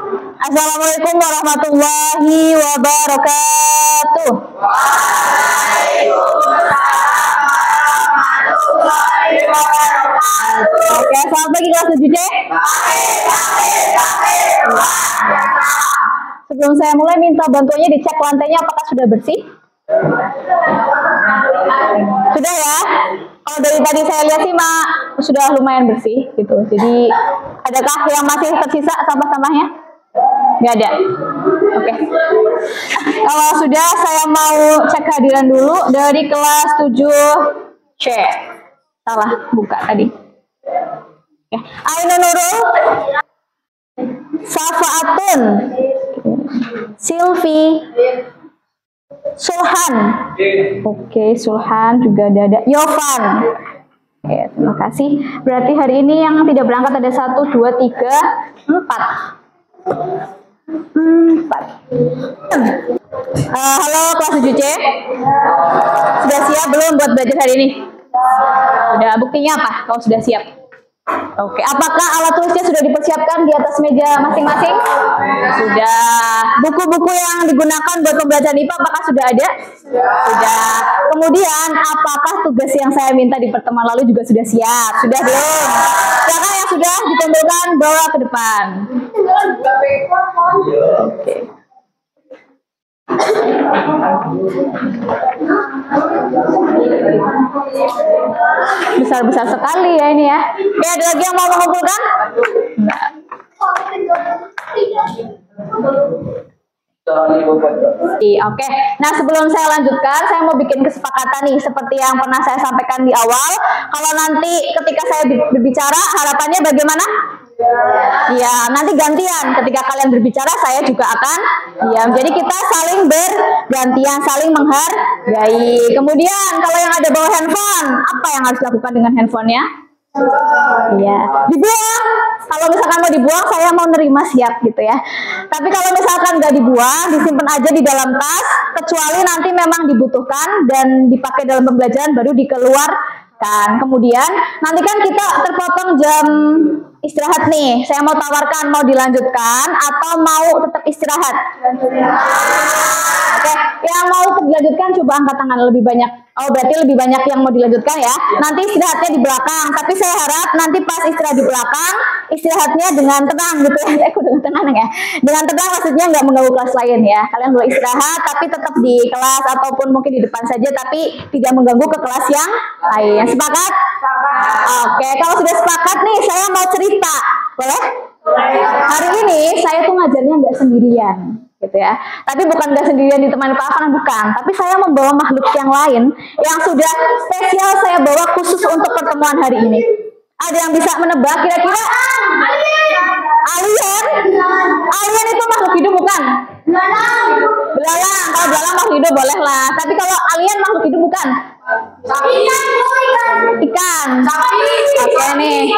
Assalamualaikum warahmatullahi wabarakatuh. Oke, selamat pagi kelas 7C. Sebelum saya mulai, minta bantuannya dicek lantainya apakah sudah bersih. Sudah ya? Kalau dari tadi saya lihat sih sudah lumayan bersih gitu. Jadi adakah yang masih tersisa sampah-sampahnya? Nggak ada. Oke. Kalau sudah, saya mau cek kehadiran dulu dari kelas 7C. Salah buka tadi. Oke. Ainun Nurul, Safaatun, Silvi, Sulhan. Oke, Sulhan juga ada. Yovan. Oke, terima kasih. Berarti hari ini yang tidak berangkat ada 1, 2, 3, 4. Halo kelas 7C. Sudah siap belum buat belajar hari ini? Sudah. Buktinya apa kalau sudah siap? Oke, apakah alat tulisnya sudah dipersiapkan di atas meja masing-masing? Sudah. Buku-buku yang digunakan buat pembelajaran IPA apakah sudah ada? Sudah. Kemudian, apakah tugas yang saya minta di pertemuan lalu juga sudah siap? Sudah belum? Silakan yang sudah dikumpulkan bawa ke depan. Oke. Besar-besar sekali ya ini ya. Oke, ada lagi yang mau mengumpulkan? Enggak. Oke, nah sebelum saya lanjutkan, saya mau bikin kesepakatan nih, seperti yang pernah saya sampaikan di awal. Kalau nanti ketika saya berbicara, harapannya bagaimana? Ya, nanti gantian. Ketika kalian berbicara, saya juga akan diam. Jadi kita saling bergantian, saling menghargai. Kemudian, kalau yang ada bawa handphone, apa yang harus dilakukan dengan handphonenya? Iya, dibuang. Kalau misalkan mau dibuang, saya mau nerima siap gitu ya. Tapi kalau misalkan nggak dibuang, disimpan aja di dalam tas, kecuali nanti memang dibutuhkan dan dipakai dalam pembelajaran baru dikeluarkan. Kemudian nanti kan kita terpotong jam istirahat nih. Saya mau tawarkan mau dilanjutkan atau mau tetap istirahat. Oke, yang mau dilanjutkan coba angkat tangan lebih banyak. Oh, berarti lebih banyak yang mau dilanjutkan ya. Nanti istirahatnya di belakang. Tapi saya harap nanti pas istirahat di belakang, istirahatnya dengan tenang gitu ya. Dengan tenang ya. Dengan tenang maksudnya nggak mengganggu kelas lain ya. Kalian boleh istirahat, tapi tetap di kelas ataupun mungkin di depan saja, tapi tidak mengganggu ke kelas yang lain. Sepakat? Oke, kalau sudah sepakat nih, saya mau cerita. Boleh? Hari ini saya tuh ngajarnya nggak sendirian. Gitu ya. Tapi bukan nggak sendirian ditemani Pak Afan, bukan. Tapi saya membawa makhluk yang lain yang sudah spesial saya bawa khusus untuk pertemuan hari ini. Ada yang bisa menebak kira-kira? Alien? Alien itu makhluk hidup bukan? Belalang. Kalau belalang makhluk hidup boleh lah. Tapi kalau alien makhluk hidup bukan? Ikan. Oke nih.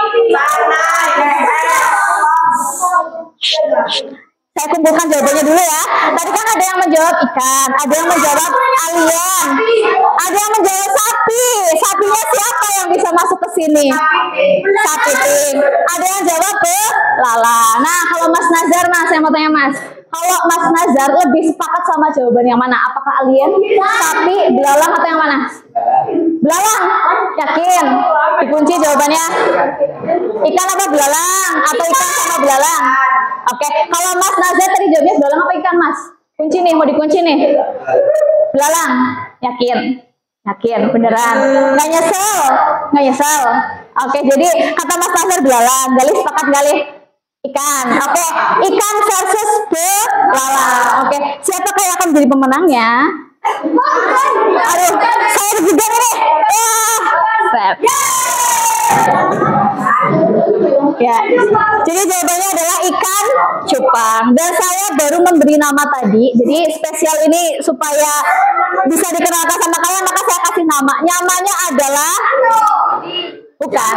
Saya kumpulkan jawabannya dulu ya. Tadi kan ada yang menjawab ikan, ada yang menjawab alien, ada yang menjawab sapi. Sapinya siapa yang bisa masuk ke sini? Sapi. Ada yang jawab belalang. Nah, kalau Mas Nazar, saya mau tanya Mas. Kalau Mas Nazar lebih sepakat sama jawaban yang mana? Apakah alien, sapi, belalang atau yang mana? Belalang. Yakin? Dikunci jawabannya. Ikan apa belalang? Atau ikan sama belalang? Oke, kalau Mas Nazar tadi jawabnya belalang apa ikan Mas? Kunci nih, mau dikunci nih. Belalang. Yakin? Yakin, beneran. Nggak nyesel? Nggak nyesel? Oke, jadi kata Mas Nazar belalang. Galih sepakat Galih? Ikan. Oke, ikan versus belalang. Oke, siapakah yang akan menjadi pemenangnya? Aduh, saya deg-degan nih. Set. Ya, jadi jawabannya adalah ikan cupang. Dan saya baru memberi nama tadi. Jadi spesial ini supaya bisa dikenalkan sama kalian, maka saya kasih nama. Namanya adalah bukan.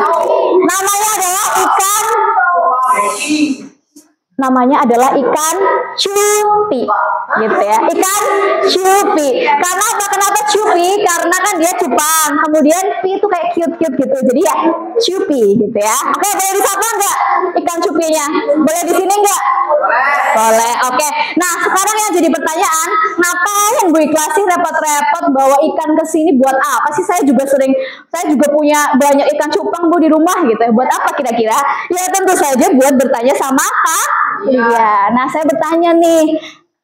Namanya adalah ikan. namanya adalah ikan cupi, gitu ya. Ikan cupi. Karena apa? Kenapa cupi? Karena kan dia cupang. Kemudian pi itu kayak cute-cute gitu. Jadi ya cupi gitu ya. Oke, boleh disapa nggak ikan cupinya? Boleh di sini nggak? Boleh. Oke. Nah, sekarang yang jadi pertanyaan, ngapain Bu Ikhlas sih repot-repot bawa ikan ke sini buat apa sih? Saya juga punya banyak ikan cupang Bu di rumah gitu ya. Buat apa kira-kira? Ya tentu saja buat bertanya sama Kak. Iya. Nah, saya bertanya nih,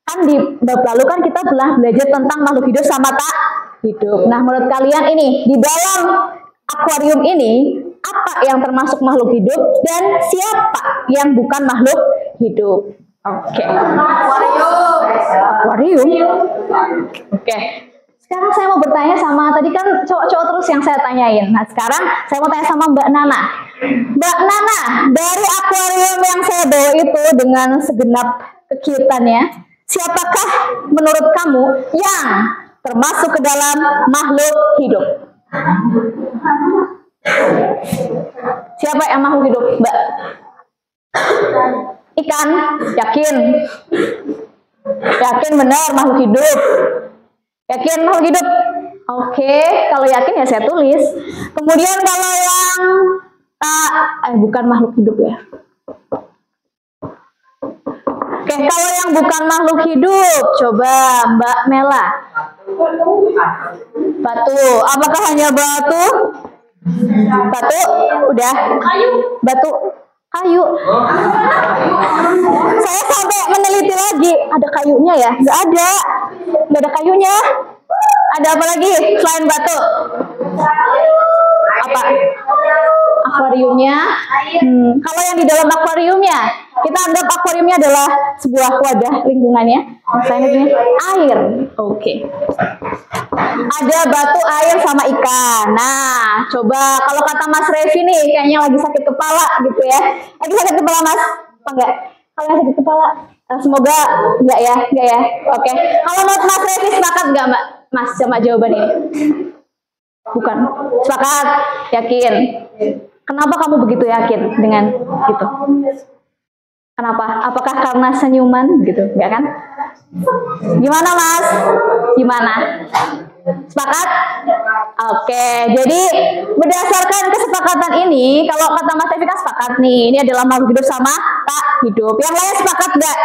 kan di bab lalu kan kita telah belajar tentang makhluk hidup sama tak hidup. Nah, menurut kalian ini di dalam akuarium ini apa yang termasuk makhluk hidup dan siapa yang bukan makhluk hidup? Oke. Akuarium. Oke. Sekarang saya mau bertanya sama, tadi kan cowok-cowok terus yang saya tanyain. Nah, sekarang saya mau tanya sama Mbak Nana. Mbak Nana, dari akuarium yang saya bawa itu dengan segenap kekiutannya, siapakah menurut kamu yang termasuk ke dalam makhluk hidup? Siapa yang makhluk hidup, Mbak? Ikan, yakin? Yakin benar makhluk hidup? Yakin makhluk hidup? Oke, kalau yakin ya saya tulis. Kemudian kalau yang bukan makhluk hidup ya. Oke, kalau yang bukan makhluk hidup, coba Mbak Mela. Batu. Apakah hanya batu? Batu? Udah. Batu. Kayu. Saya sampai meneliti lagi, ada kayunya ya? Nggak ada. Nggak ada kayunya. Ada apa lagi selain batu? Apa? Akuariumnya. Kalau yang di dalam akuariumnya, kita anggap akuariumnya adalah sebuah wadah lingkungannya. Misalnya air. Oke. Ada batu, air, sama ikan. Nah, coba kalau kata Mas Revi nih, kayaknya lagi sakit kepala gitu ya. Lagi sakit kepala Mas? Apa enggak? Kalau sakit kepala, semoga enggak ya, enggak ya. Oke. Kalau menurut Mas Revi sepakat enggak Mbak Mas sama jawaban ini? Bukan. Sepakat? Yakin? Kenapa kamu begitu yakin dengan itu? Kenapa? Apakah karena senyuman gitu? Enggak kan? Gimana Mas? Gimana? Sepakat? Oke, jadi berdasarkan kesepakatan ini, kalau kata Mas Evika sepakat nih, ini adalah makhluk hidup sama tak hidup. Yang lain sepakat enggak?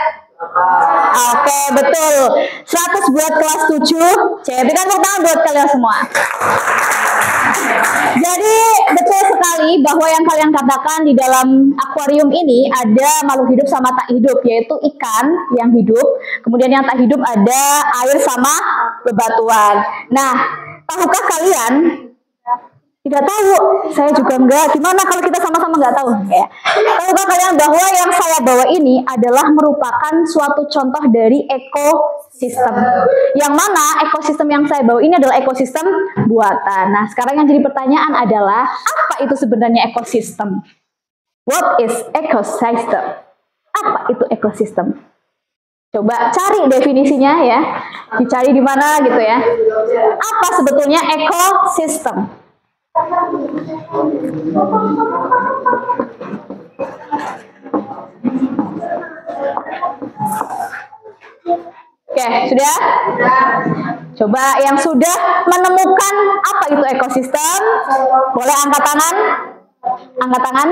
Oke, betul. 100 buat kelas 7. Berikan tepuk tangan buat kalian semua. Jadi betul sekali bahwa yang kalian katakan di dalam akuarium ini ada makhluk hidup sama tak hidup, yaitu ikan yang hidup, kemudian yang tak hidup ada air sama bebatuan. Nah, tahukah kalian? Tidak tahu, saya juga enggak. Gimana kalau kita sama-sama enggak tahu? Ya. Tahukah kalian bahwa yang saya bawa ini adalah merupakan suatu contoh dari ekosistem. Yang mana ekosistem yang saya bawa ini adalah ekosistem buatan. Nah, sekarang yang jadi pertanyaan adalah, apa itu sebenarnya ekosistem? What is ecosystem? Apa itu ekosistem? Coba cari definisinya ya. Dicari di mana gitu ya. Apa sebetulnya ekosistem? Oke, sudah? Coba yang sudah menemukan apa itu ekosistem, boleh angkat tangan? Angkat tangan?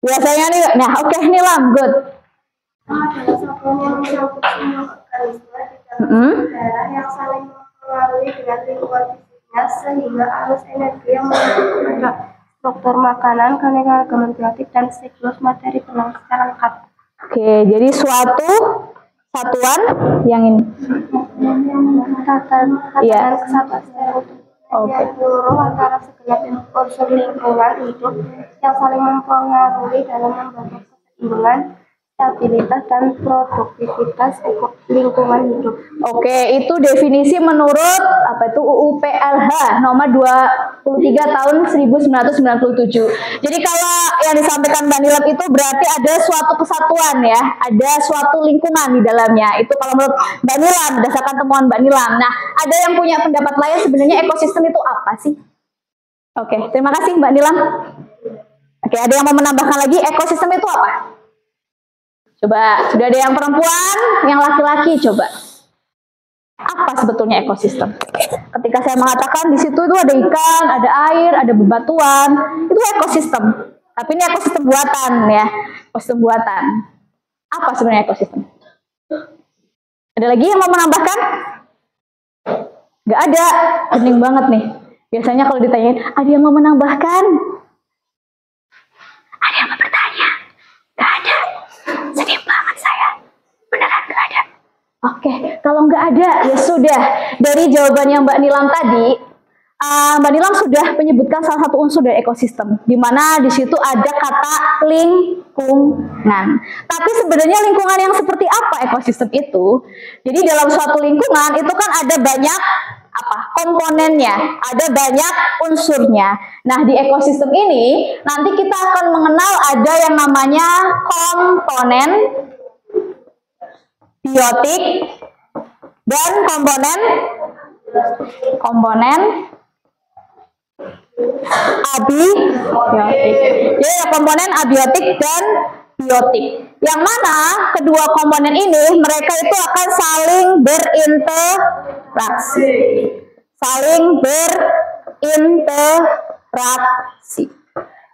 Biasanya nih, nah oke, nih Lam, good. Yang saling mempengaruhi dengan lingkungan fisiknya sehingga arus energi yang membentuk struktur makanan, keanekaragaman biotik, dan siklus materi berlangsung secara lengkap. Oke, jadi suatu satuan yang ini. Tatanan kesatuan yang seluruh antara segenap unsur lingkungan hidup yang saling mempengaruhi dalam membentuk keseimbangan, stabilitas, dan produktivitas lingkungan hidup. Oke, itu definisi menurut apa itu UU PLH nomor 23 tahun 1997. Jadi kalau yang disampaikan Mbak Nilam itu berarti ada suatu kesatuan ya, ada suatu lingkungan di dalamnya. Itu kalau menurut Mbak Nilam, berdasarkan temuan Mbak Nilam. Nah, ada yang punya pendapat lain sebenarnya ekosistem itu apa sih? Oke, terima kasih Mbak Nilam. Oke, ada yang mau menambahkan lagi ekosistem itu apa? Coba, sudah ada yang perempuan, yang laki-laki, coba. Apa sebetulnya ekosistem? Ketika saya mengatakan di situ itu ada ikan, ada air, ada bebatuan, itu ekosistem. Tapi ini ekosistem buatan ya, ekosistem buatan. Apa sebenarnya ekosistem? Ada lagi yang mau menambahkan? Gak ada, hening banget nih. Biasanya kalau ditanyain, ada yang mau menambahkan? Ada yang mau bertanya? Gak ada. Sedih banget saya. Beneran gak ada. Oke, kalau nggak ada, ya sudah. Dari jawabannya Mbak Nilam tadi, Mbak Nilam sudah menyebutkan salah satu unsur dari ekosistem, di mana di situ ada kata lingkungan. Tapi sebenarnya lingkungan yang seperti apa ekosistem itu? Jadi dalam suatu lingkungan itu kan ada banyak komponennya, ada banyak unsurnya. Nah, di ekosistem ini nanti kita akan mengenal ada yang namanya komponen biotik dan komponen abiotik. Jadi ada komponen abiotik dan biotik. Yang mana kedua komponen ini mereka itu akan saling berinteraksi.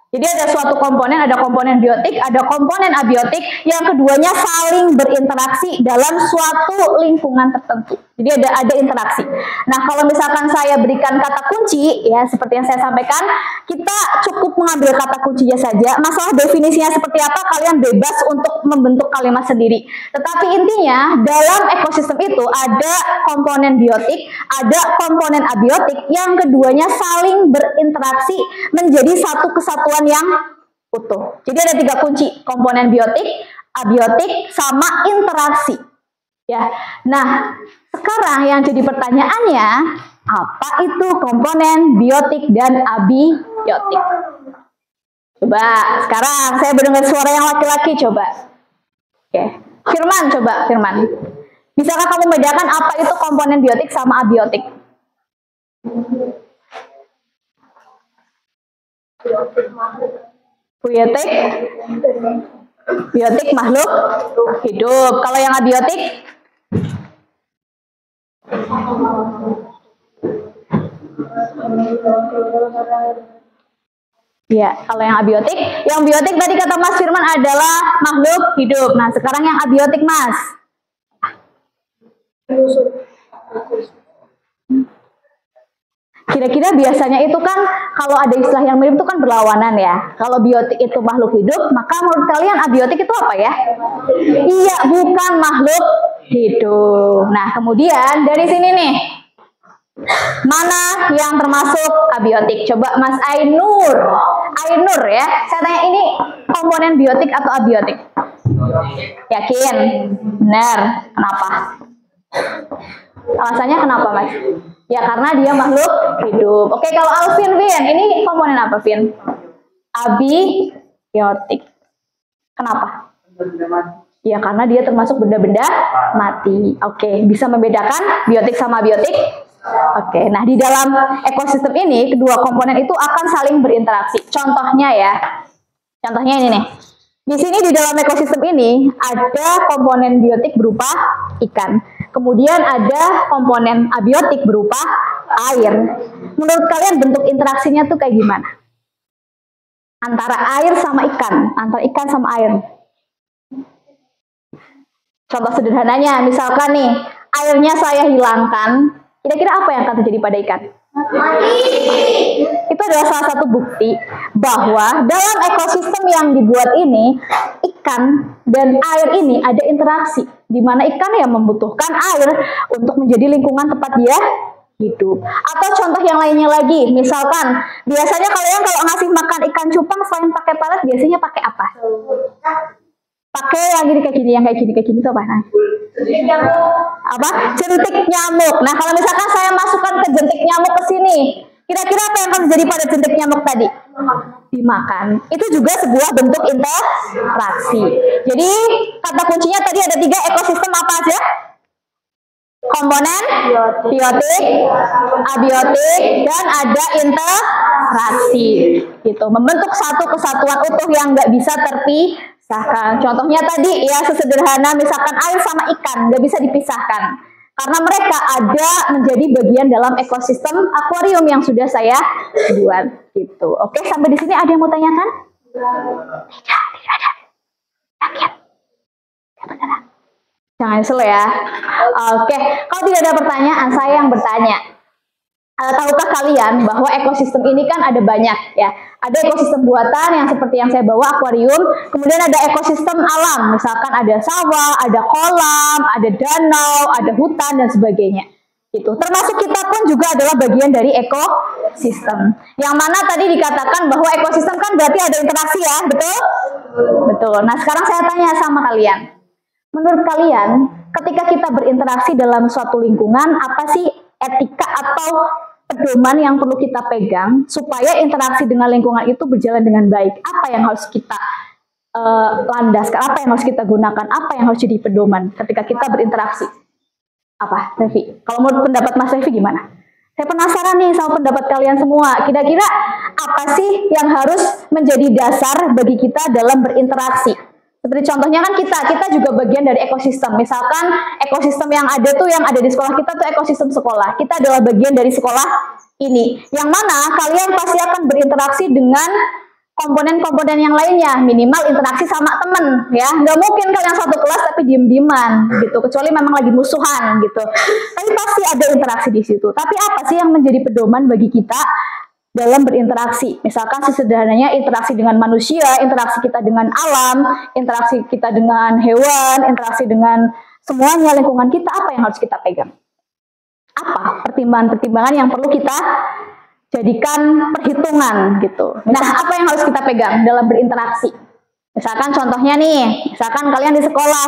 Jadi ada suatu komponen, ada komponen biotik, ada komponen abiotik yang keduanya saling berinteraksi dalam suatu lingkungan tertentu. Jadi ada interaksi. Nah, kalau misalkan saya berikan kata kunci, ya seperti yang saya sampaikan, kita cukup mengambil kata kuncinya saja. Masalah definisinya seperti apa, kalian bebas untuk membentuk kalimat sendiri. Tetapi intinya, dalam ekosistem itu ada komponen biotik, ada komponen abiotik, yang keduanya saling berinteraksi menjadi satu kesatuan yang utuh. Jadi ada 3 kunci, komponen biotik, abiotik, sama interaksi. Ya, nah sekarang yang jadi pertanyaannya, apa itu komponen biotik dan abiotik? Coba, sekarang saya mendengar suara yang laki-laki, coba. Oke, Firman, coba, Firman. Bisakah kamu membedakan apa itu komponen biotik sama abiotik? Biotik makhluk hidup. Kalau yang abiotik? Ya, kalau yang abiotik, tadi kata Mas Firman adalah makhluk hidup. Nah, sekarang yang abiotik, Mas. Kira-kira biasanya itu kan kalau ada istilah yang mirip itu kan berlawanan ya. Kalau biotik itu makhluk hidup, maka menurut kalian abiotik itu apa ya? Iya, bukan makhluk hidup. Nah, kemudian dari sini nih, mana yang termasuk abiotik? Coba Mas Ainur. Ainur ya, saya tanya ini komponen biotik atau abiotik? Yakin? Benar. Kenapa? Alasannya kenapa, Mas? Ya karena dia makhluk hidup. Oke, kalau Alvin, ini komponen apa, Vin? Abiotik. Kenapa? Ya karena dia termasuk benda-benda mati. Oke, bisa membedakan biotik sama abiotik? Oke, nah di dalam ekosistem ini kedua komponen itu akan saling berinteraksi. Contohnya ya, contohnya ini nih. Di sini di dalam ekosistem ini ada komponen biotik berupa ikan. Kemudian ada komponen abiotik berupa air. Menurut kalian bentuk interaksinya tuh kayak gimana? Antara air sama ikan, antara ikan sama air. Contoh sederhananya, misalkan nih, airnya saya hilangkan, kira-kira apa yang akan terjadi pada ikan? Itu adalah salah satu bukti bahwa dalam ekosistem yang dibuat ini, ikan dan air ini ada interaksi, di mana ikan yang membutuhkan air untuk menjadi lingkungan tempat dia hidup. Atau contoh yang lainnya lagi, misalkan biasanya kalian kalau ngasih makan ikan cupang selain pakai palet, biasanya pakai apa? Pakai yang gini kayak gini, itu apa? Nah, apa? Jentik nyamuk. Nah, kalau misalkan saya masukkan ke jentik nyamuk ke sini, kira-kira apa yang akan terjadi pada jentik nyamuk tadi? Dimakan. Itu juga sebuah bentuk interaksi. Jadi kata kuncinya tadi ada 3 ekosistem apa aja? Komponen biotik, abiotik, dan ada interaksi. Gitu, membentuk satu kesatuan utuh yang nggak bisa terpisahkan. Pisahkan. Contohnya tadi ya sesederhana misalkan air sama ikan nggak bisa dipisahkan karena mereka ada menjadi bagian dalam ekosistem akuarium yang sudah saya buat gitu. Oke, sampai di sini ada yang mau tanyakan? Tidak ada. Yakin? Jangan slow ya. Oke, kalau tidak ada pertanyaan, saya yang bertanya. Tahukah kalian bahwa ekosistem ini kan ada banyak ya. Ada ekosistem buatan yang seperti yang saya bawa akuarium, kemudian ada ekosistem alam, misalkan ada sawah, ada kolam, ada danau, ada hutan dan sebagainya. Gitu. Termasuk kita pun juga adalah bagian dari ekosistem. Yang mana tadi dikatakan bahwa ekosistem kan berarti ada interaksi ya, betul? Betul. Nah, sekarang saya tanya sama kalian. Menurut kalian, ketika kita berinteraksi dalam suatu lingkungan, apa sih etika atau pedoman yang perlu kita pegang supaya interaksi dengan lingkungan itu berjalan dengan baik? Apa yang harus kita landaskan? Apa yang harus kita gunakan? Apa yang harus jadi pedoman ketika kita berinteraksi? Apa, Revi? Kalau menurut pendapat Mas Revi gimana? Saya penasaran nih sama pendapat kalian semua. Kira-kira apa sih yang harus menjadi dasar bagi kita dalam berinteraksi? Seperti contohnya kan kita juga bagian dari ekosistem. Misalkan ekosistem yang ada tuh yang ada di sekolah kita tuh ekosistem sekolah. Kita adalah bagian dari sekolah ini. Yang mana kalian pasti akan berinteraksi dengan komponen-komponen yang lainnya. Minimal interaksi sama temen ya. Nggak mungkin kalian satu kelas tapi diem-dieman gitu. Kecuali memang lagi musuhan gitu. Tapi pasti ada interaksi di situ. Tapi apa sih yang menjadi pedoman bagi kita dalam berinteraksi? Misalkan sesederhananya interaksi dengan manusia, interaksi kita dengan alam, interaksi kita dengan hewan, interaksi dengan semuanya lingkungan kita, apa yang harus kita pegang? Apa pertimbangan-pertimbangan yang perlu kita jadikan perhitungan gitu. Nah, apa yang harus kita pegang dalam berinteraksi? Misalkan contohnya nih, misalkan kalian di sekolah,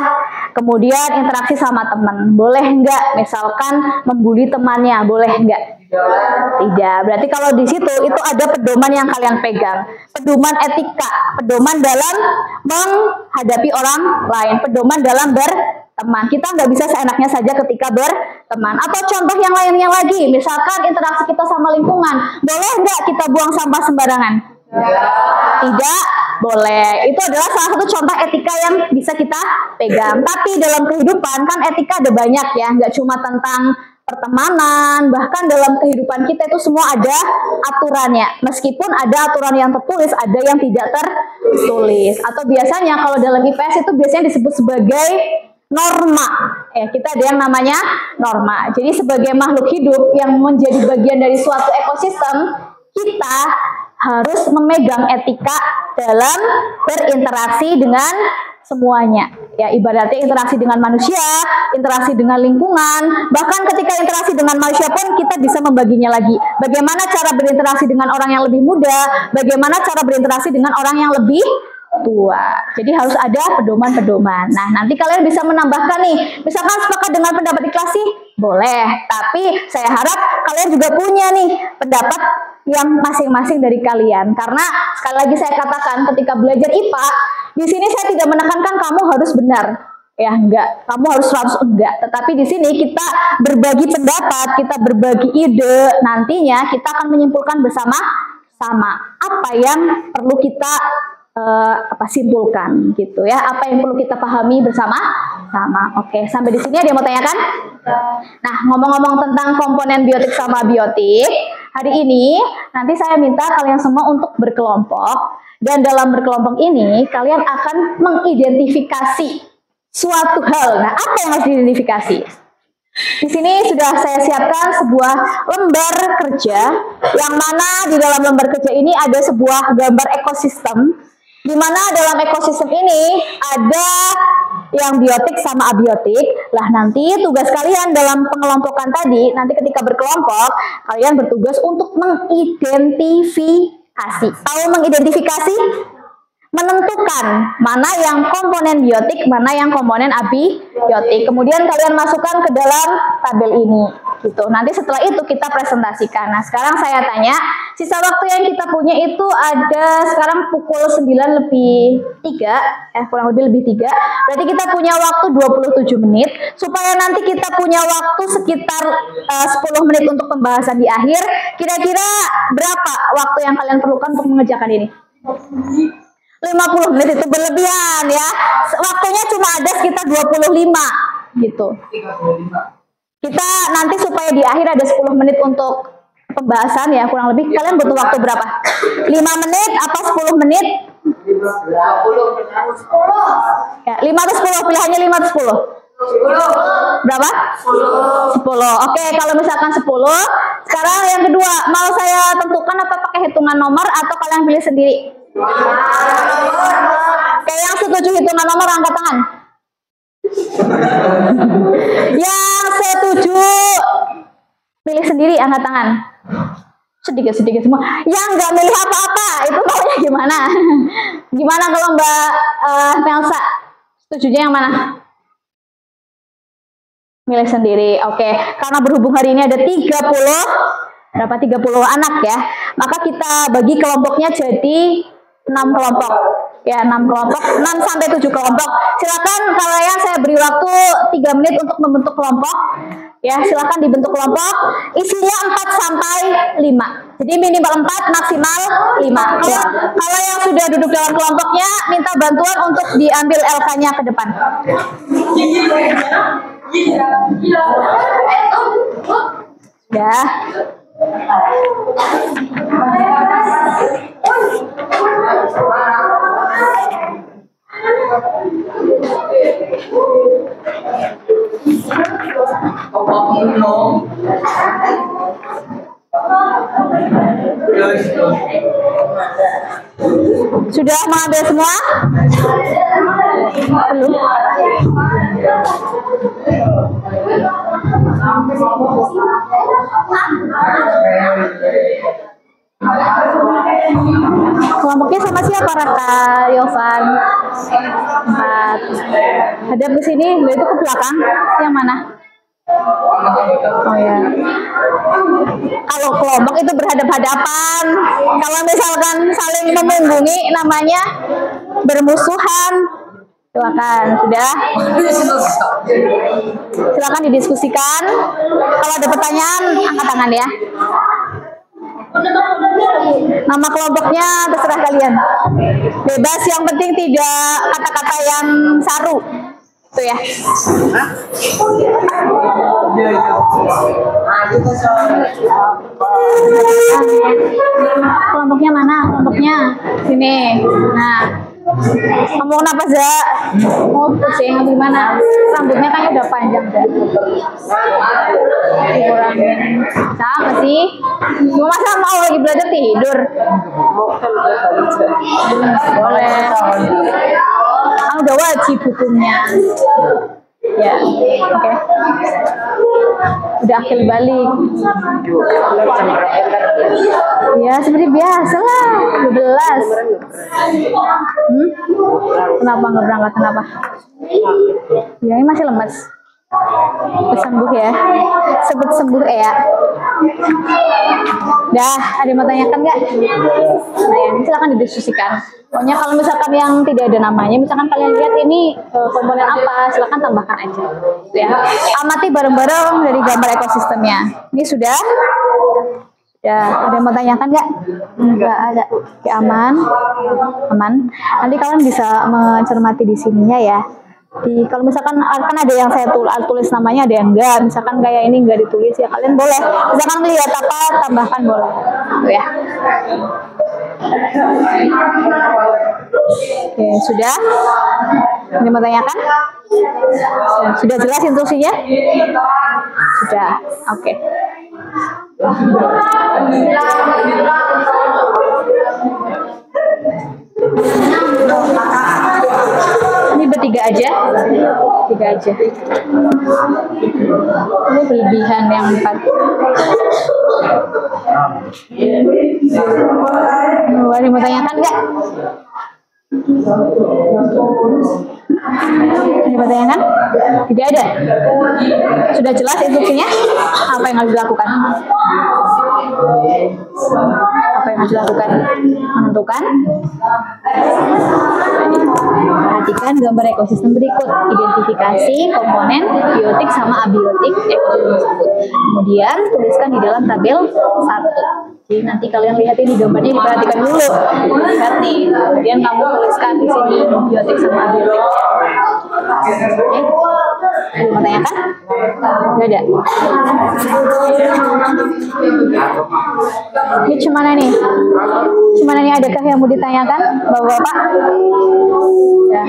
kemudian interaksi sama teman, boleh nggak? Misalkan membuli temannya, boleh nggak? Tidak. Berarti kalau di situ itu ada pedoman yang kalian pegang, pedoman etika, pedoman dalam menghadapi orang lain, pedoman dalam berteman. Kita nggak bisa seenaknya saja ketika berteman. Atau contoh yang lainnya lagi, misalkan interaksi kita sama lingkungan, boleh nggak kita buang sampah sembarangan? Tidak boleh. Itu adalah salah satu contoh etika yang bisa kita pegang. Tapi dalam kehidupan kan etika ada banyak ya, nggak cuma tentang pertemanan, bahkan dalam kehidupan kita itu semua ada aturannya. Meskipun ada aturan yang tertulis, ada yang tidak tertulis. Atau biasanya kalau dalam IPS itu biasanya disebut sebagai norma. Ya, kita ada yang namanya norma. Jadi sebagai makhluk hidup yang menjadi bagian dari suatu ekosistem, kita harus memegang etika dalam berinteraksi dengan semuanya. Ya, ibaratnya interaksi dengan manusia, interaksi dengan lingkungan, bahkan ketika interaksi dengan manusia pun kita bisa membaginya lagi. Bagaimana cara berinteraksi dengan orang yang lebih muda, bagaimana cara berinteraksi dengan orang yang lebih tua. Jadi harus ada pedoman-pedoman. Nah, nanti kalian bisa menambahkan nih, misalkan sepakat dengan pendapat di kelas sih, boleh. Tapi saya harap kalian juga punya nih pendapat yang masing-masing dari kalian. Karena sekali lagi saya katakan, ketika belajar IPA, di sini saya tidak menekankan kamu harus benar. Ya, enggak. Kamu harus 100 enggak. Tetapi di sini kita berbagi pendapat, kita berbagi ide. Nantinya kita akan menyimpulkan bersama-sama apa yang perlu kita simpulkan gitu ya, apa yang perlu kita pahami bersama-sama. Oke, sampai di sini ada yang mau tanyakan? Nah, ngomong-ngomong tentang komponen biotik sama biotik, hari ini nanti saya minta kalian semua untuk berkelompok, dan dalam berkelompok ini kalian akan mengidentifikasi suatu hal. Nah, apa yang harus diidentifikasi? Di sini sudah saya siapkan sebuah lembar kerja, yang mana di dalam lembar kerja ini ada sebuah gambar ekosistem, di mana dalam ekosistem ini ada yang biotik sama abiotik. Lah, nanti tugas kalian dalam pengelompokan tadi, nanti ketika berkelompok, kalian bertugas untuk mengidentifikasi. Tahu mengidentifikasi? Menentukan mana yang komponen biotik, mana yang komponen abiotik. Kemudian kalian masukkan ke dalam tabel ini. Gitu. Nanti setelah itu kita presentasikan. Nah, sekarang saya tanya, sisa waktu yang kita punya itu ada sekarang pukul 9:03, kurang lebih 3. Berarti kita punya waktu 27 menit. Supaya nanti kita punya waktu sekitar 10 menit untuk pembahasan di akhir. Kira-kira berapa waktu yang kalian perlukan untuk mengerjakan ini? 50 menit itu berlebihan ya. Waktunya cuma ada sekitar 25 gitu. Kita nanti supaya di akhir ada 10 menit untuk pembahasan ya, kurang lebih kalian butuh waktu berapa? 5 menit apa 10 menit? 20. Ya, 5 atau 10, pilihannya 5 atau 10? 10. Berapa? 10. Oke, kalau misalkan 10, sekarang yang kedua, mau saya tentukan apa pakai hitungan nomor atau kalian pilih sendiri? Oke, yang setuju hitungan nomor angkat tangan. Yang setuju pilih sendiri angkat tangan. Sedikit semua. Yang nggak milih apa-apa itu maunya gimana? Gimana kalau Mbak Melsa? Setujunya yang mana? Milih sendiri. Oke. Karena berhubung hari ini ada 30 anak ya, maka kita bagi kelompoknya jadi 6 kelompok. Ya, 6 kelompok, 6 sampai 7 kelompok. Silakan kalian saya beri waktu 3 menit untuk membentuk kelompok. Ya, silakan dibentuk kelompok. Isinya 4 sampai 5. Jadi minimal 4, maksimal 5. Ya. Kalau yang sudah duduk dalam kelompoknya, minta bantuan untuk diambil LK-nya ke depan. Ya. Sudah mengambil semua? Belum? Kelompoknya sama siapa, Raka, Yovan? 4. Hadap ke sini, itu ke belakang. Yang mana? Oh ya. Kalau kelompok itu berhadap-hadapan. Kalau misalkan saling memunggungi, namanya bermusuhan. Silakan, sudah. Silakan didiskusikan. Kalau ada pertanyaan, angkat tangan ya. Nama kelompoknya terserah kalian. Bebas, yang penting tidak kata-kata yang saru. Itu ya. Kelompoknya mana? Kelompoknya sini. Nah, kamu kenapa, Za? Mau pusing atau gimana? Rambutnya kan udah panjang, Za. Dikurangin. Sama sih. Cuma masa mau lagi belajar tidur? Boleh. Kan udah wajib hukumnya. Ya, oke. Udah akhir balik. Ya, seperti biasa lah. 12. Kenapa nggak berangkat? Kenapa? Ya, ini masih lemas. Sembuh ya. Sebut sembuh ya. Dah, ada yang mau tanyakan nggak? Nah, ya, silakan didiskusikan. Pokoknya kalau misalkan yang tidak ada namanya, misalkan kalian lihat ini komponen apa, silakan tambahkan aja. Ya, amati bareng-bareng dari gambar ekosistemnya. Ini sudah? Ya, ada yang mau tanyakan nggak? Nggak ada. Oke, aman. Nanti kalian bisa mencermati di sininya ya. Kalau misalkan kan ada yang saya tulis namanya, ada yang enggak. Misalkan kayak ini enggak ditulis ya, kalian boleh. Misalkan melihat apa, tambahkan boleh. Tuh ya. Oke, sudah? Ini mau tanyakan? Sudah jelas instruksinya? Sudah. Oke. Ini bertiga aja. Ini berlebihan yang 4. Ada yang mau tanyakan nggak? Ada pertanyaan? Tidak ada? Sudah jelas instruksinya? Apa yang harus dilakukan? Menentukan. Perhatikan gambar ekosistem berikut. Identifikasi komponen biotik sama abiotik ekosistem tersebut. Kemudian tuliskan di dalam tabel 1. Jadi nanti kalian lihat ini gambarnya, diperhatikan dulu. Lihat nih. Kemudian kamu tuliskan sini biotik sama abiotik. Mau tanyakan? Nggak ada. Ini cuman nih. Cuman ini adakah yang mau ditanyakan, Bapak-bapak? Ya.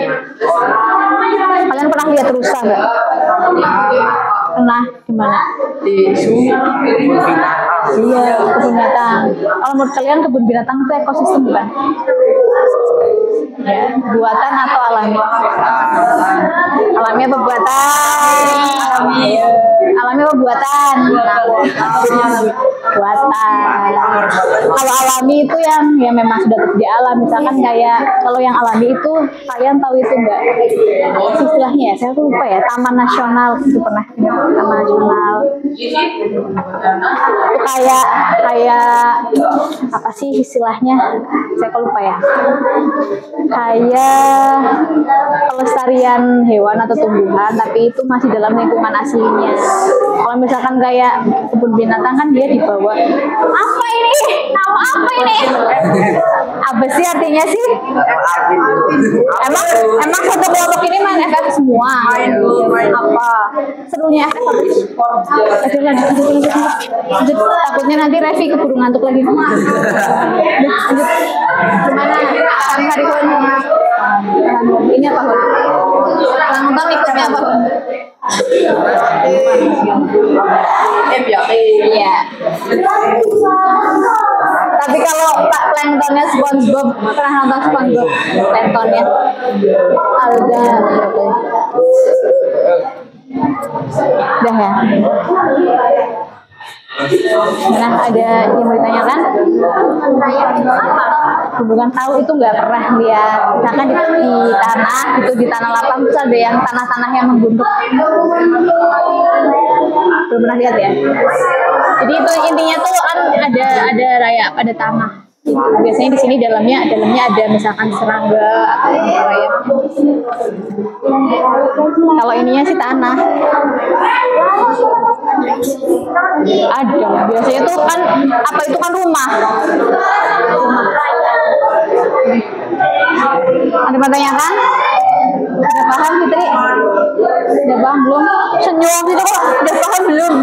Kalian pernah lihat rusa nggak? Pernah di mana? Di kebun binatang. Iya, kebun binatang. Kalau menurut kalian kebun binatang itu ekosistem bukan? Ya, buatan atau alami? Alami apa buatan? Alami apa buatan? Buatan. Kalau alami itu yang memang sudah terjadi alam. Misalkan kayak kalau yang alami itu kalian tahu itu enggak? Istilahnya ya, saya lupa ya. Taman nasional itu pernah dengar? Taman nasional. Itu kayak apa sih istilahnya? Saya lupa ya. Kayak pelestarian hewan atau tumbuhan, tapi itu masih dalam lingkungan aslinya. Kalau misalkan kayak kebun binatang kan dia dibawa. Apa ini? Apa ini? Apa sih artinya sih? Emang satu kelompok ini main efek semua. Apa? Serunya efek apa? Lanjut. Takutnya nanti Revi keburu ngantuk lagi. Lanjut. Gimana? Hari-hari ini apa? Ulang tahun ikutnya apa? Iya. Tapi kalau Pak Planktonnya SpongeBob, pernah nonton SpongeBob Planktonnya? Alga. Udah ya. Nah, ada yang mau ditanyakan? Bukan tahu itu nggak pernah lihat. Misalkan di tanah, itu di tanah lapang terus ada yang tanah-tanah yang membuntuk. Belum pernah lihat ya. Jadi itu intinya tuh kan ada rayap, ada tanah. Biasanya di sini dalamnya ada misalkan serangga atau rayap. Kalau ininya sih tanah. Ada. Biasanya tuh kan apa itu kan rumah. Ada pertanyaan? Udah paham Fitri? Udah paham belum? Senyum itu kok udah paham belum?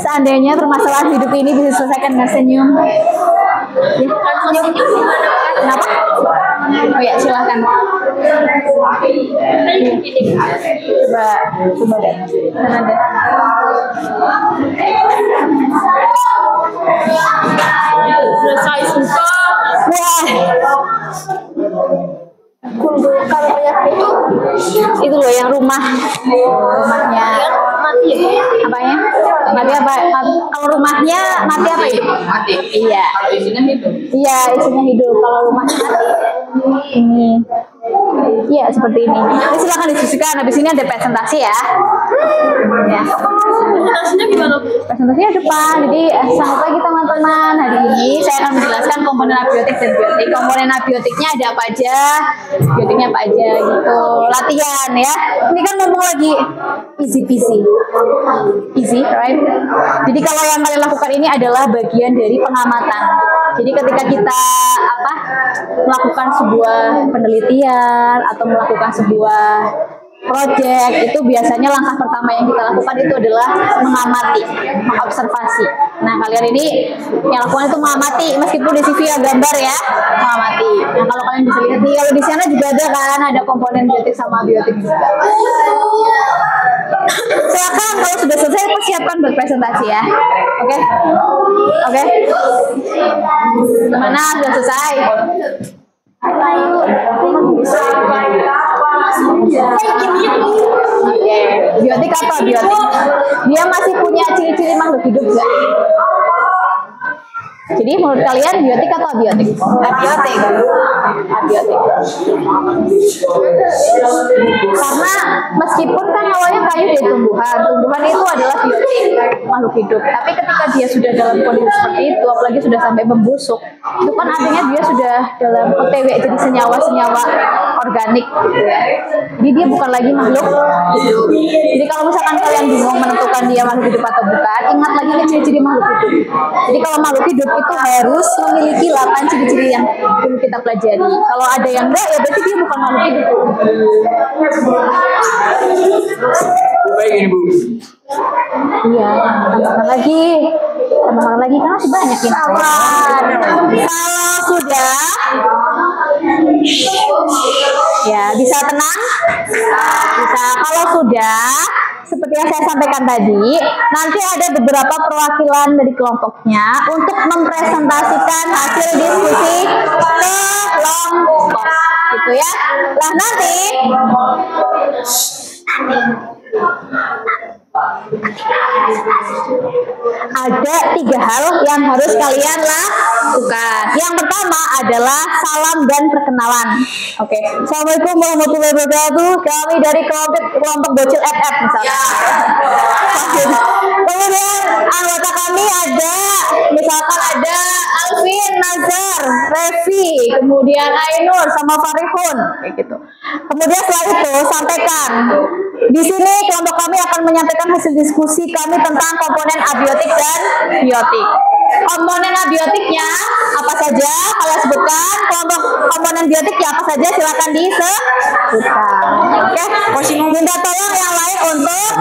Seandainya permasalahan hidup ini bisa diselesaikan dengan senyum. Ya, senyum. Kenapa? Oh ya, silakan. Coba deh. Mana ada? Selesai suka. Wah. Gundukan banyak itu loh yang rumahnya mati ya? apanya mati apa kalau rumahnya mati apa itu Mati. iya Kalau isinya hidup. iya isinya hidup kalau rumahnya mati ini iya seperti ini silakan diskusikan habis ini ada presentasi ya Presentasinya gimana? presentasinya depan jadi selamat pagi teman-teman hari ini saya akan menjelaskan komponen abiotik dan biotik komponen abiotiknya ada apa aja biotiknya apa aja gitu latihan ya ini kan ngomong lagi easy peasy easy right jadi kalau yang kalian lakukan ini adalah bagian dari pengamatan jadi ketika kita melakukan sebuah penelitian atau melakukan sebuah project itu biasanya langkah pertama yang kita lakukan itu adalah mengamati, mengobservasi. Nah kalian ini yang lakukan itu mengamati, meskipun di CV ya gambar ya, mengamati. Nah kalau kalian bisa lihat nih, kalau di sana juga ada kan, ada komponen biotik sama biotik juga. Silakan kalau sudah selesai persiapkan buat presentasi ya. Oke? Oke? Gimana sudah selesai? Biotik apa biotik? Dia masih punya ciri-ciri makhluk hidup nggak? Jadi menurut kalian biotik atau abiotik? Abiotik. Abiotik. Karena meskipun kan awalnya kayu dari tumbuhan, tumbuhan itu adalah biotik makhluk hidup. Tapi ketika dia sudah dalam kondisi seperti itu, apalagi sudah sampai membusuk, itu kan artinya dia sudah dalam OTW jadi senyawa-senyawa organik gitu ya. Jadi dia bukan lagi makhluk hidup. Jadi kalau misalkan kalian bingung menentukan dia makhluk hidup atau bukan, ingat lagi nih ciri-ciri makhluk hidup. Jadi kalau makhluk hidup itu harus memiliki 8 ciri-ciri yang dulu kita pelajari. Kalau ada yang enggak, ya berarti dia bukan makhluk hidup. Baik ini Bu. Iya, tambahkan lagi karena masih banyak ini. Kalau sudah, ya bisa tenang. Bisa. Kalau sudah, seperti yang saya sampaikan tadi, nanti ada beberapa perwakilan dari kelompoknya untuk mempresentasikan hasil diskusi kelompok, gitu ya. Nah nanti ada 3 hal yang harus kalian lakukan. Yang pertama adalah salam dan perkenalan. Oke. Assalamualaikum warahmatullahi wabarakatuh. Kami dari kelompok Bocil FF misalnya. Kemudian anggota kami ada, misalkan ada Alvin, Nazar, Revi, kemudian Ainur sama Farihun, kayak gitu. Kemudian setelah itu sampaikan. Di sini kelompok kami akan menyampaikan hasil diskusi kami tentang komponen abiotik dan biotik. Komponen abiotiknya apa saja kalian sebutkan, kelompok komponen biotiknya apa saja silakan disebutkan. Oke, minta tolong yang lain untuk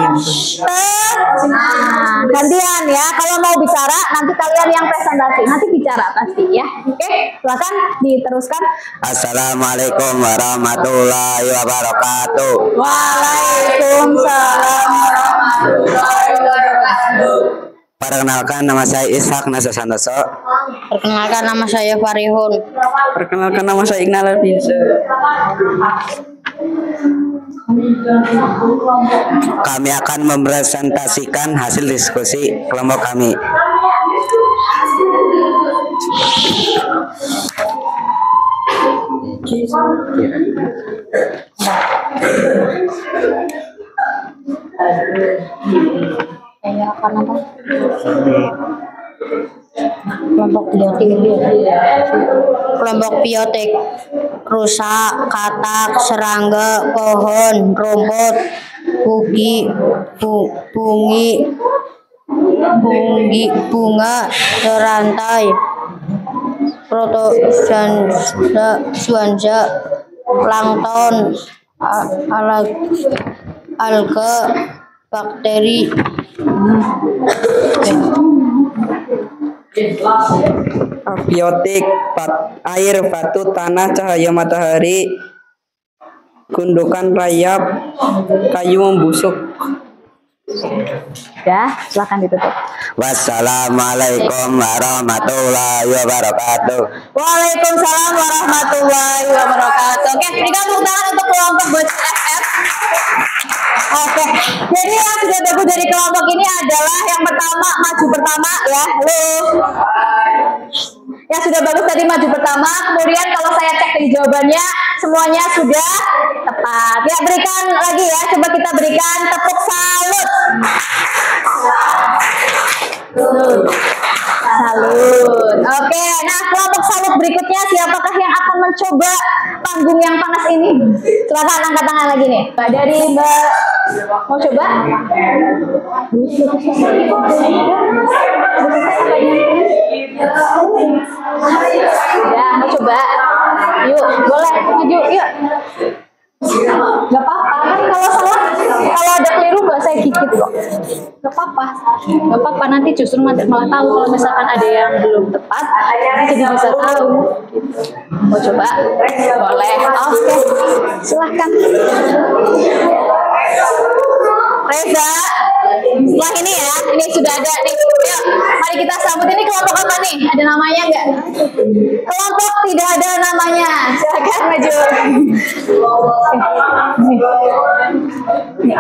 gantian ya. Kalau mau bicara nanti kalian yang presentasi, nanti bicara pasti ya. Oke, silakan diteruskan. Assalamualaikum warahmatullahi wabarakatuh. Waalaikumsalam warahmatullahi wabarakatuh. Perkenalkan, nama saya Ishak Nasa Santoso. Perkenalkan, nama saya Farihun. Perkenalkan, nama saya Iqnal Alvinsa. Kami akan mempresentasikan hasil diskusi kelompok kami. Akan apa? Kelompok biotik. Kelompok biotik: rusak, katak, serangga, pohon, rumput, bunga, serantai, protozoa, plankton, alga, bakteri. Biotik: air, batu, tanah, cahaya matahari, gundukan rayap, kayu membusuk. Ya, silakan ditutup. Wassalamualaikum warahmatullahi wabarakatuh. Waalaikumsalam warahmatullahi wabarakatuh. Oke, berikan tepuk tangan untuk kelompok Bocil FF. Oke, jadi yang sudah bagus dari kelompok ini adalah yang pertama, maju pertama ya. Halo. Yang sudah bagus tadi maju pertama, kemudian kalau saya cek dari jawabannya semuanya sudah tepat. Ya, berikan lagi ya, coba kita berikan tepuk salut. Salut. Oke, nah kelompok salut berikutnya siapakah yang akan mencoba panggung yang panas ini? Silakan angkat tangan lagi nih. Mbak dari Mbak mau coba? Ya, mau coba? Yuk, boleh maju, yuk. Gak apa-apa kan kalau salah, kalau ada keliru gak saya gigit kok. Gak apa-apa, nanti justru malah tahu kalau misalkan ada yang belum tepat, jadi bisa tahu. Mau coba? Boleh. Oke, silahkan. Reza, setelah ini ya, ini sudah ada nih. Yuk, mari kita sambut. Ini kelompok apa nih? Ada namanya nggak? Kelompok tidak ada namanya. Silakan maju. Gak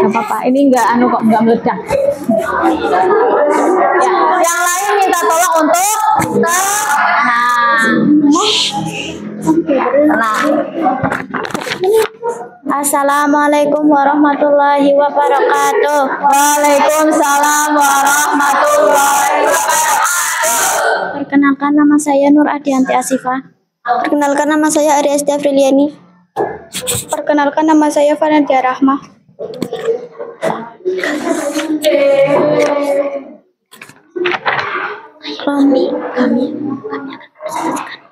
apa-apa, ini nggak kok nggak meledak. Ya, yang lain minta tolong untuk tenang. Assalamualaikum warahmatullahi wabarakatuh. Waalaikumsalam warahmatullahi wabarakatuh. Perkenalkan, nama saya Nur Adianti Asifah. Perkenalkan nama saya Ari Esti Afriliani. Perkenalkan nama saya Fanadia Rahmah.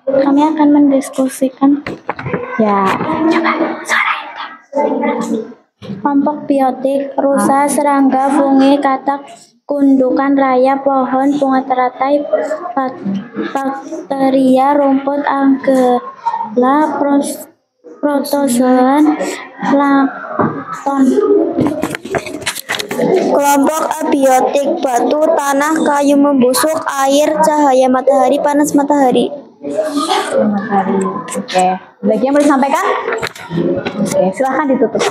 Kami akan mendiskusikan kelompok biotik, rusa, serangga, fungi, katak, gundukan raya, pohon, bunga teratai, bakteria, rumput, algela, protozoan, plankton. Kelompok abiotik, batu, tanah, kayu membusuk, air, cahaya matahari, panas matahari. Matahari. Oke. Lagi yang mau disampaikan? Oke, silahkan ditutup.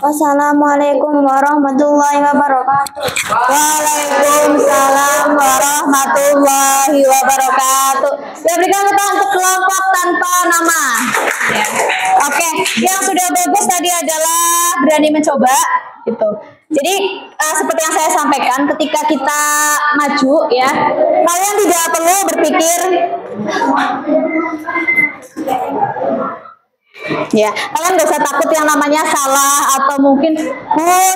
Wassalamualaikum warahmatullahi wabarakatuh. Waalaikumsalam warahmatullahi wabarakatuh. Ya, berikan tepuk tangan untuk kelompok tanpa nama. Ya. Oke, yang sudah bagus tadi adalah berani mencoba, gitu. Jadi seperti yang saya sampaikan, ketika kita maju, ya, kalian tidak perlu berpikir. Ya, kalian gak usah takut yang namanya salah atau mungkin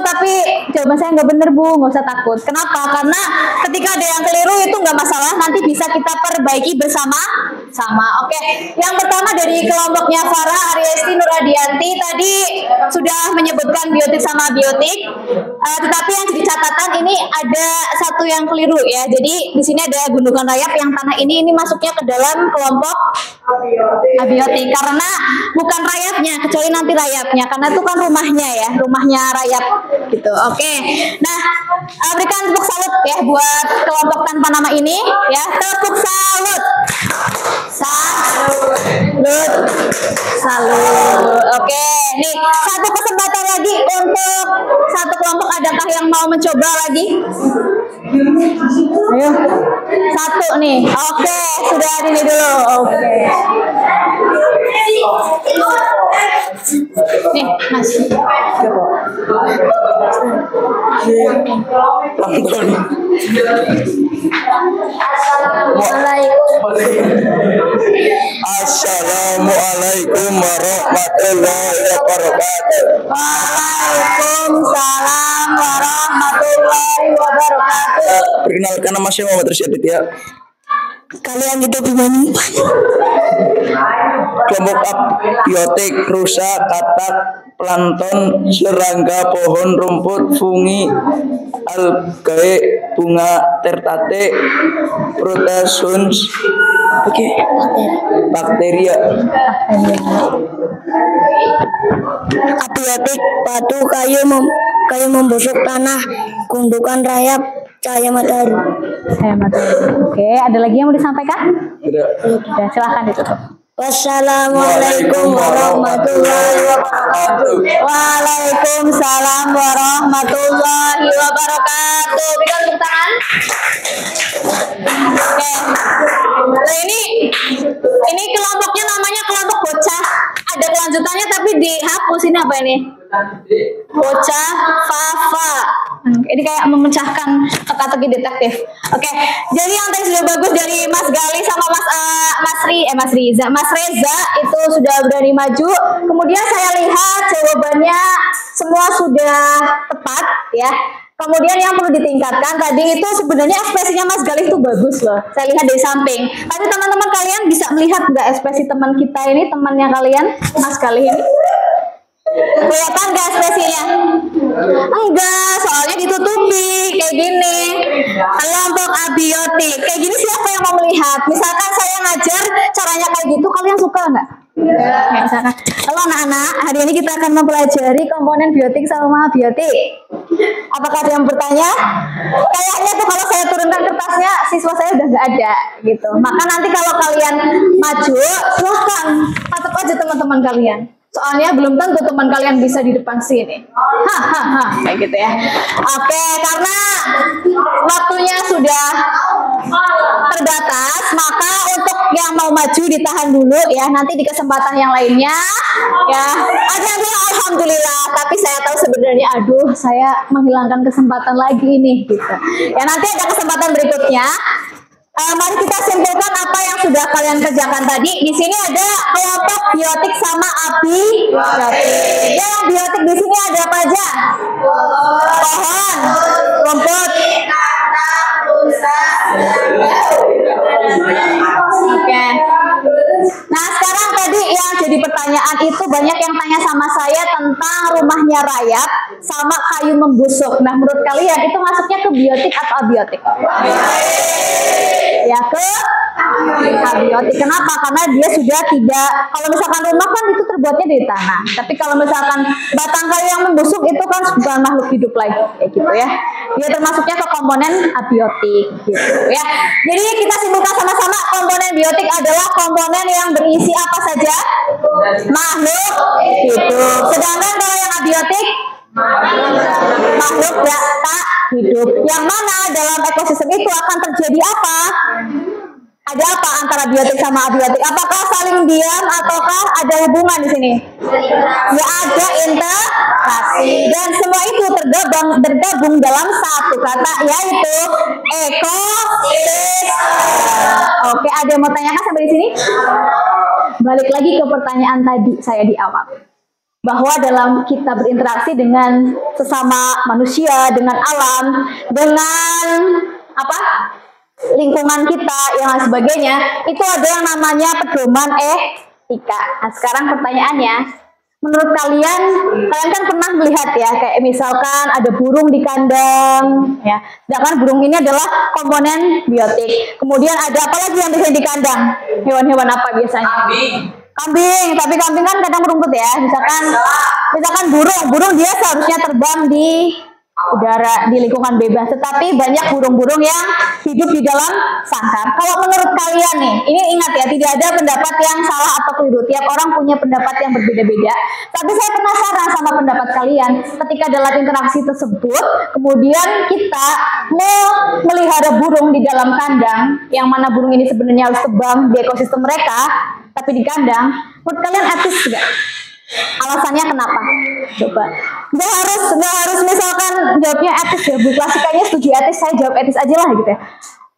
tapi jawaban saya nggak bener Bu, nggak usah takut. Kenapa? Karena ketika ada yang keliru itu nggak masalah, nanti bisa kita perbaiki bersama-sama. Oke, yang pertama dari kelompoknya Farah Ariesti Nuradianti tadi sudah menyebutkan biotik sama biotik, tetapi yang jadi catatan ini ada satu yang keliru ya. Jadi di sini ada gundukan rayap yang tanah ini masuknya ke dalam kelompok abiotik karena bukan rayapnya, kecuali nanti rayapnya, karena itu kan rumahnya ya, rumahnya rayap gitu. Oke, nah berikan tepuk salut ya buat kelompok tanpa nama ini ya, tepuk salut, salut. Oke, nih satu kesempatan lagi untuk satu kelompok, adakah yang mau mencoba lagi? Ayo, satu nih. Oke, sudah ini dulu. Oke. Nih, Mas. Assalamualaikum warahmatullahi wabarakatuh. Waalaikumsalam warahmatullahi wabarakatuh. Perkenalkan, nama saya Muhammad Rashid Aditya. Kalian hidup di mana? Kelompok abiotik, rusa, katak, plankton, serangga, pohon, rumput, fungi, algae, bunga teratai, protozoans, bakteria. Abiotik, batu, kayu membusuk, tanah, gundukan rayap, cahaya matahari. Oke, ada lagi yang mau disampaikan? Tidak. Ya, silahkan ditutup. Wassalamualaikum warahmatullahi wabarakatuh. Waalaikumsalam warahmatullahi wabarakatuh. Berikan tepuk tangan. Oke. Nah, ini kelompoknya namanya kelompok bocah. Ada kelanjutannya tapi dihapus. Ini apa ini? Bocah Fafa. Ini kayak memecahkan teka-teki detektif. Oke, jadi yang tadi sudah bagus dari Mas Gali sama Mas Reza itu sudah berani maju. Kemudian saya lihat jawabannya semua sudah tepat ya. Kemudian yang perlu ditingkatkan tadi itu sebenarnya ekspresinya Mas Gali itu bagus loh. Saya lihat dari samping. Tapi teman-teman kalian bisa melihat nggak ekspresi teman kita ini, temannya kalian, Mas Gali ini? Kelihatan gak ekspresinya? Enggak, soalnya ditutupi kayak gini. Kelompok abiotik kayak gini, siapa yang mau melihat? Misalkan saya ngajar caranya kayak gitu, kalian suka nggak? Ya, misalkan, halo anak-anak, hari ini kita akan mempelajari komponen biotik sama abiotik. Apakah ada yang bertanya? Kayaknya tuh kalau saya turunkan kertasnya, siswa saya udah nggak ada gitu. Maka nanti kalau kalian maju, silahkan patep aja teman-teman kalian. Soalnya belum tentu teman kalian bisa di depan sini. Hahaha, kayak gitu ya. Oke, karena waktunya sudah terbatas, maka untuk yang mau maju ditahan dulu ya. Nanti di kesempatan yang lainnya ya. Ada yang bilang alhamdulillah, tapi saya tahu sebenarnya aduh, saya menghilangkan kesempatan lagi nih gitu. Ya nanti ada kesempatan berikutnya. Mari kita simpulkan apa yang sudah kalian kerjakan tadi. Di sini ada kelompok biotik sama abiotik. Yang biotik di sini ada apa aja? Pohon, rumput. Oke. Nah, sekarang tadi yang jadi pertanyaan itu banyak yang tanya sama saya tentang rumahnya rayap sama kayu membusuk. Nah, menurut kalian itu masuknya ke biotik atau abiotik? Ya, ke abiotik. Kenapa? Karena dia sudah tidak, kalau misalkan rumah kan itu terbuatnya dari tanah. Tapi kalau misalkan batang kayu yang membusuk itu kan bukan makhluk hidup lagi, kayak gitu ya. Dia termasuknya ke komponen abiotik gitu ya. Jadi kita simpulkan sama-sama, komponen biotik adalah komponen yang berisi apa saja? Makhluk hidup. Sedangkan kalau yang abiotik makhluk ya tak hidup. Yang mana dalam ekosistem itu akan terjadi apa? Ada apa antara biotik sama abiotik? Apakah saling diam ataukah ada hubungan di sini? Ya, ada interaksi dan semua itu bergabung dalam satu kata, yaitu ekosistem. Oke, ada yang mau tanyakan sampai di sini? Balik lagi ke pertanyaan tadi saya di awal, bahwa dalam kita berinteraksi dengan sesama manusia, dengan alam, dengan apa? Lingkungan kita yang lain sebagainya, itu ada yang namanya pedoman etika. Nah, sekarang pertanyaannya, menurut kalian kan pernah melihat ya, kayak misalkan ada burung di kandang ya, sedangkan burung ini adalah komponen biotik. Kemudian ada apa lagi yang bisa di kandang? Hewan-hewan apa biasanya? Kambing, tapi kambing kan kadang rumput ya. Misalkan burung dia seharusnya terbang di udara, di lingkungan bebas, tetapi banyak burung-burung yang hidup di dalam sangkar. Kalau menurut kalian nih, ini ingat ya, tidak ada pendapat yang salah atau keliru, tiap orang punya pendapat yang berbeda-beda. Tapi saya penasaran sama pendapat kalian, ketika dalam interaksi tersebut, kemudian kita memelihara burung di dalam kandang, yang mana burung ini sebenarnya harus terbang di ekosistem mereka, tapi di kandang, menurut kalian etis tidak? Alasannya kenapa? Coba. Nggak harus misalkan jawabnya etis ya, Bu Klasikanya setuju etis, saya jawab etis aja lah gitu ya.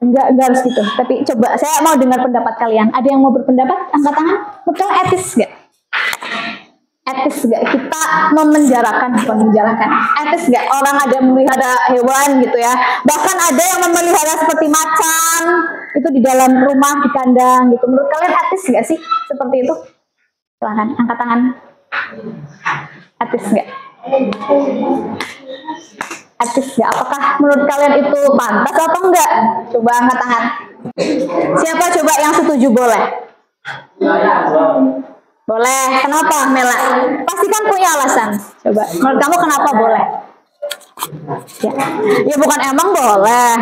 Nggak harus gitu. Tapi coba, saya mau dengar pendapat kalian. Ada yang mau berpendapat? Angkat tangan. Betul etis nggak? Etis nggak kita memenjarakan, bukan menjarakan? Etis nggak orang ada memelihara hewan gitu ya? Bahkan ada yang memelihara seperti macan itu di dalam rumah, di kandang gitu. Menurut kalian etis nggak sih seperti itu? Silahkan angkat tangan. Etis nggak? Etis nggak? Apakah menurut kalian itu pantas atau enggak? Coba angkat tangan. Siapa coba yang setuju boleh? Boleh. Kenapa, Mela? Pasti kan punya alasan. Coba. Menurut kamu kenapa boleh? Ya bukan emang boleh.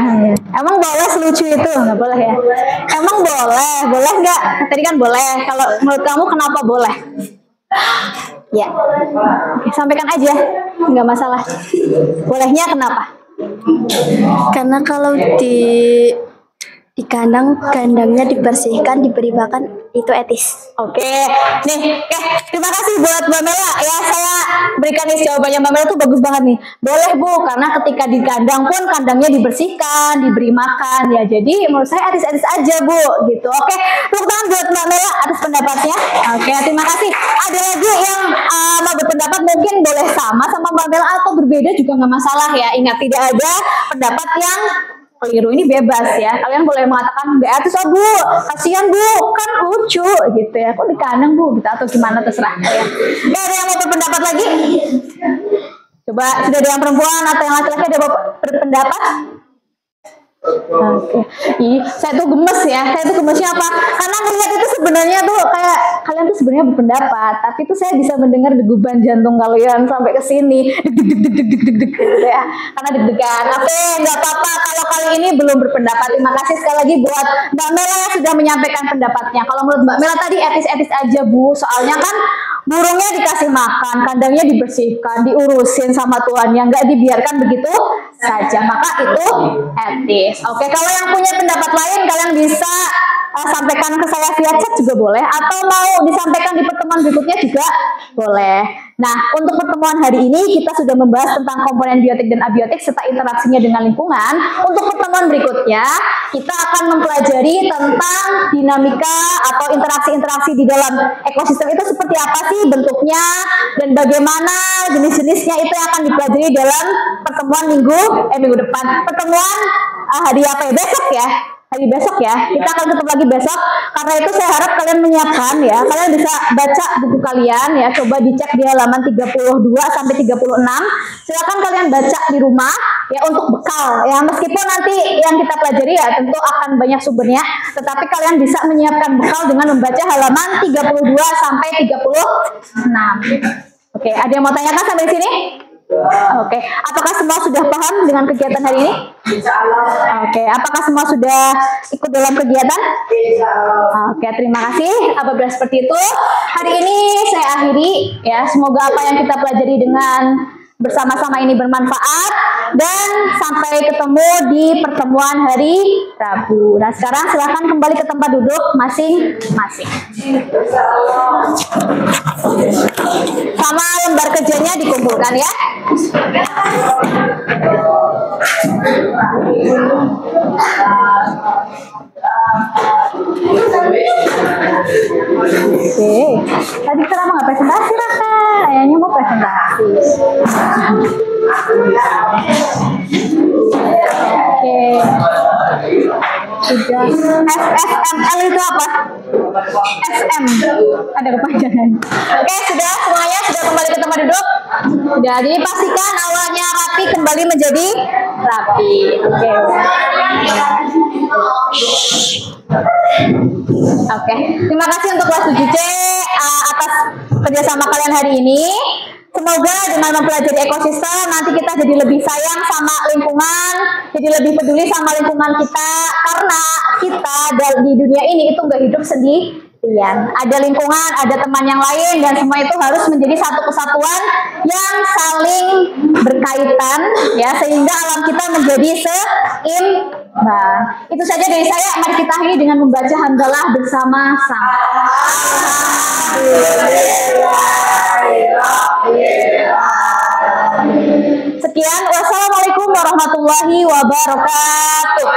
Emang boleh selucu itu? Nggak boleh ya? Emang boleh? Boleh nggak? Tadi kan boleh. Kalau menurut kamu kenapa boleh? Ya, oke, sampaikan aja, nggak masalah. Bolehnya kenapa? Karena kalau di kandangnya dibersihkan, diberi makan, itu etis. Oke, terima kasih buat Mbak Mela ya, saya berikan nih jawabannya Mbak Mela tuh bagus banget nih. Boleh Bu, karena ketika di kandang pun kandangnya dibersihkan, diberi makan ya, jadi menurut saya etis-etis aja Bu, gitu. Oke, tepuk tangan buat Mbak Mela atas pendapatnya. Oke, terima kasih. Ada lagi yang mau berpendapat, mungkin boleh sama Mbak Mela atau berbeda juga nggak masalah ya. Ingat, tidak ada pendapat yang keliru, ini bebas ya. Kalian boleh mengatakan nggak etis Bu, kasihan Bu, kan lucu gitu ya, kok di kandang Bu gitu, atau gimana, terserah kalian. Ada yang mau berpendapat lagi? Coba, sudah ada yang perempuan atau yang laki-laki ada berpendapat? Oke. Saya tuh gemes ya. Saya tuh gemesnya apa? Karena melihat itu sebenarnya tuh kayak kalian tuh sebenarnya berpendapat, tapi tuh saya bisa mendengar degupan jantung kalian sampai ke sini. Deg gitu ya. Karena deg-degan. Oke, nggak apa-apa kalau kali ini belum berpendapat. Terima kasih sekali lagi buat Mbak Mela yang sudah menyampaikan pendapatnya. Kalau menurut Mbak Mela tadi etis-etis aja Bu. Soalnya kan burungnya dikasih makan, kandangnya dibersihkan, diurusin sama tuannya, nggak dibiarkan begitu saja. Maka itu etis. Oke, kalau yang punya pendapat lain kalian bisa sampaikan ke saya via chat juga boleh, atau mau disampaikan di pertemuan berikutnya juga boleh. Nah, untuk pertemuan hari ini kita sudah membahas tentang komponen biotik dan abiotik serta interaksinya dengan lingkungan. Untuk pertemuan berikutnya, kita akan mempelajari tentang dinamika atau interaksi-interaksi di dalam ekosistem itu seperti apa sih bentuknya dan bagaimana jenis-jenisnya, itu yang akan dipelajari dalam pertemuan minggu depan. Pertemuan hari apa ya? Besok ya. Hari besok ya, kita akan ketemu lagi besok. Karena itu saya harap kalian menyiapkan ya, kalian bisa baca buku kalian ya, coba dicek di halaman 32 sampai 36. Silakan kalian baca di rumah ya untuk bekal ya, meskipun nanti yang kita pelajari ya tentu akan banyak sumbernya, tetapi kalian bisa menyiapkan bekal dengan membaca halaman 32 sampai 36. Oke, ada yang mau tanyakan sampai sini? Oke, apakah semua sudah paham dengan kegiatan hari ini? Oke, apakah semua sudah ikut dalam kegiatan? Oke, terima kasih. Apabila seperti itu, hari ini saya akhiri ya. Semoga apa yang kita pelajari dengan bersama-sama ini bermanfaat, dan sampai ketemu di pertemuan hari Rabu. Nah, sekarang silakan kembali ke tempat duduk masing-masing. Sama lembar kerjanya dikumpulkan ya. Oke, tadi kenapa nggak presentasi, Raka? Kayaknya mau presentasi. Oke, sudah. SFML itu apa? SM, ada kepanjangan. Oke, sudah semuanya sudah kembali ke tempat duduk. Sudah, jadi pastikan awalnya rapi kembali menjadi rapi. Oke. Oke, terima kasih untuk kelas 7C atas kerjasama kalian hari ini. Semoga dengan mempelajari ekosistem nanti kita jadi lebih sayang sama lingkungan, jadi lebih peduli sama lingkungan kita, karena kita di dunia ini itu nggak hidup sendirian. Ada lingkungan, ada teman yang lain, dan semua itu harus menjadi satu kesatuan yang saling berkaitan ya, sehingga alam kita menjadi seimbang. Itu saja dari saya. Mari kita akhiri dengan membaca hamdalah bersama-sama. Sekian, wassalamualaikum warahmatullahi wabarakatuh.